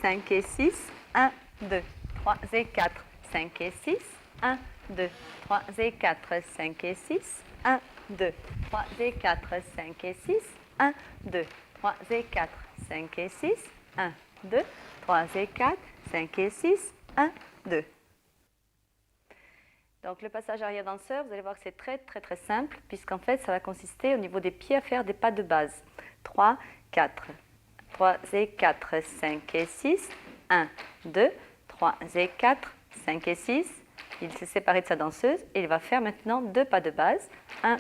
5 et 6, 1, 2, 3 et 4, 5 et 6, 1, 2, 3 et 4, 5 et 6, 1, 2, 3 et 4, 5 et 6, 1, 2, 3 et 4, 5 et 6, 1, 2, 3 et 4, 5 et 6, 1, 2. Donc le passage arrière danseur, vous allez voir que c'est très simple, puisqu'en fait ça va consister au niveau des pieds à faire des pas de base. 3, 4, 3 et 4, 5 et 6, 1, 2, 3 et 4, 5 et 6. Il s'est séparé de sa danseuse et il va faire maintenant deux pas de base. 1,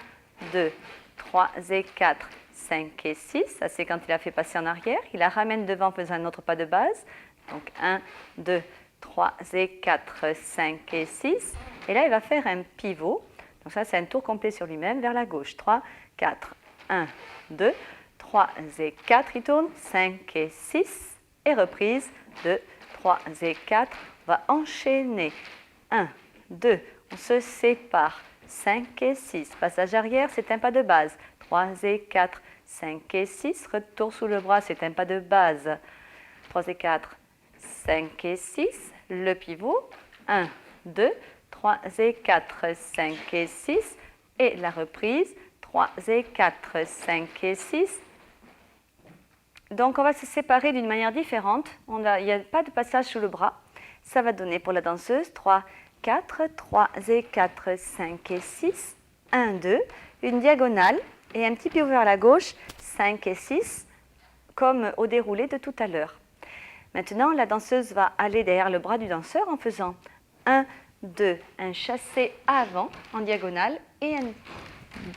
2, 3 et 4, 5 et 6. Ça c'est quand il a fait passer en arrière. Il la ramène devant en faisant un autre pas de base. Donc 1, 2, 3 et 4, 5 et 6. Et là, il va faire un pivot. Donc ça, c'est un tour complet sur lui-même vers la gauche. 3, 4, 1, 2, 3 et 4. Il tourne. 5 et 6. Et reprise. 2, 3 et 4. On va enchaîner. 1, 2. On se sépare. 5 et 6. Passage arrière, c'est un pas de base. 3 et 4, 5 et 6. Retour sous le bras, c'est un pas de base. 3 et 4, 5 et 6. Le pivot. 1, 2, 3 et 4, 5 et 6. Et la reprise. 3 et 4, 5 et 6. Donc, on va se séparer d'une manière différente. Il n'y a pas de passage sous le bras. Ça va donner pour la danseuse 3, 4, 3 et 4, 5 et 6. 1, 2. Une diagonale et un petit pivot vers la gauche. 5 et 6, comme au déroulé de tout à l'heure. Maintenant, la danseuse va aller derrière le bras du danseur en faisant 1, 2, un chassé avant en diagonale et un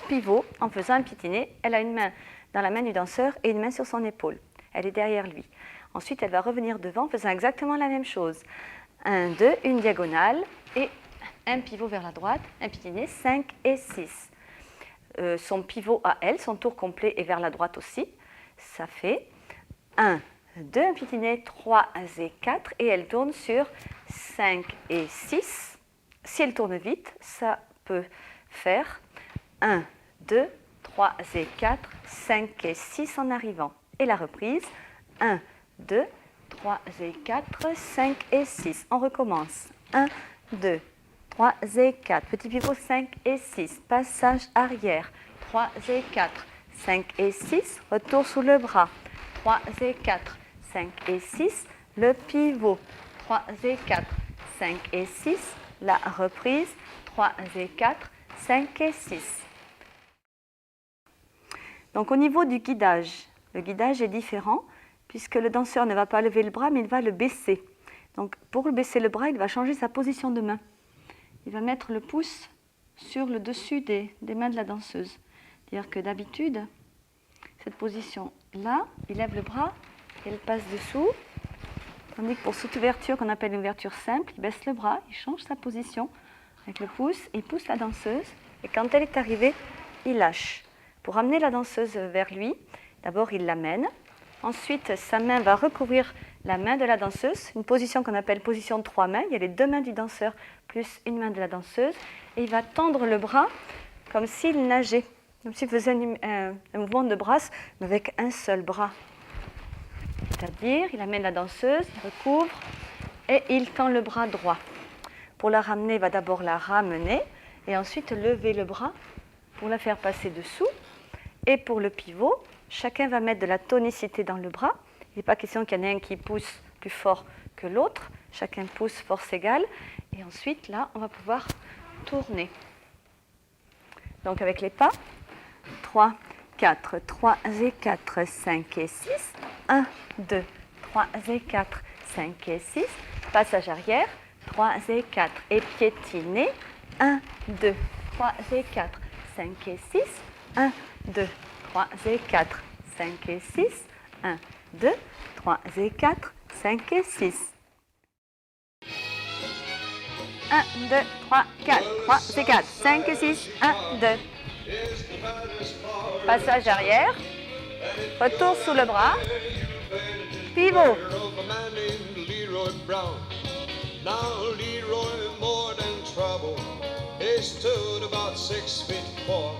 pivot en faisant un pitiné. Elle a une main dans la main du danseur et une main sur son épaule. Elle est derrière lui. Ensuite, elle va revenir devant en faisant exactement la même chose. 1, 2, une diagonale et un pivot vers la droite, un pitiné, 5 et 6. Son pivot à elle, son tour complet est vers la droite aussi. Ça fait 1, 2, un pitiné, 3 et 4 et elle tourne sur 5 et 6. Si elle tourne vite, ça peut faire 1, 2, 3 et 4, 5 et 6 en arrivant. Et la reprise, 1, 2, 3 et 4, 5 et 6. On recommence. 1, 2, 3 et 4. Petit pivot, 5 et 6. Passage arrière. 3 et 4, 5 et 6. Retour sous le bras. 3 et 4, 5 et 6. Le pivot. 3 et 4, 5 et 6. La reprise. 3 et 4, 5 et 6. Donc au niveau du guidage, le guidage est différent puisque le danseur ne va pas lever le bras mais il va le baisser. Donc pour baisser le bras, il va changer sa position de main. Il va mettre le pouce sur le dessus des mains de la danseuse. C'est-à-dire que d'habitude, cette position-là, il lève le bras et elle passe dessous. Tandis que pour cette ouverture qu'on appelle une ouverture simple, il baisse le bras, il change sa position avec le pouce, il pousse la danseuse et quand elle est arrivée, il lâche. Pour amener la danseuse vers lui, d'abord il l'amène, ensuite sa main va recouvrir la main de la danseuse, une position qu'on appelle position de 3 mains. Il y a les 2 mains du danseur plus une main de la danseuse et il va tendre le bras comme s'il nageait, comme s'il faisait un mouvement de brasse mais avec un seul bras. C'est-à-dire, il amène la danseuse, il recouvre et il tend le bras droit. Pour la ramener, il va d'abord la ramener et ensuite lever le bras pour la faire passer dessous. Et pour le pivot, chacun va mettre de la tonicité dans le bras. Il n'est pas question qu'il y en ait un qui pousse plus fort que l'autre. Chacun pousse force égale. Et ensuite, là, on va pouvoir tourner. Donc avec les pas, 3, 4, 3 et 4, 5 et 6. 1, 2, 3 et 4, 5 et 6. Passage arrière, 3 et 4. Et piétiner, 1, 2, 3 et 4, 5 et 6. 1, 2, 3 et 4, 5 et 6. 1, 2, 3 et 4, 5 et 6. 1, 2, 3, 4, 3 et 4, 5 et 6. 1, 2. Passage arrière. Retour sous le bras. Pivot. Now Leroy more than trouble. He stood about 6 feet 4.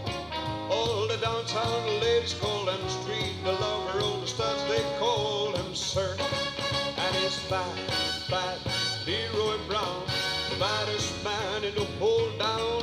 All the downtown ladies call him Street, the lover old studs they call him Sir. And his fight, Leroy Brown, the baddest man in the whole down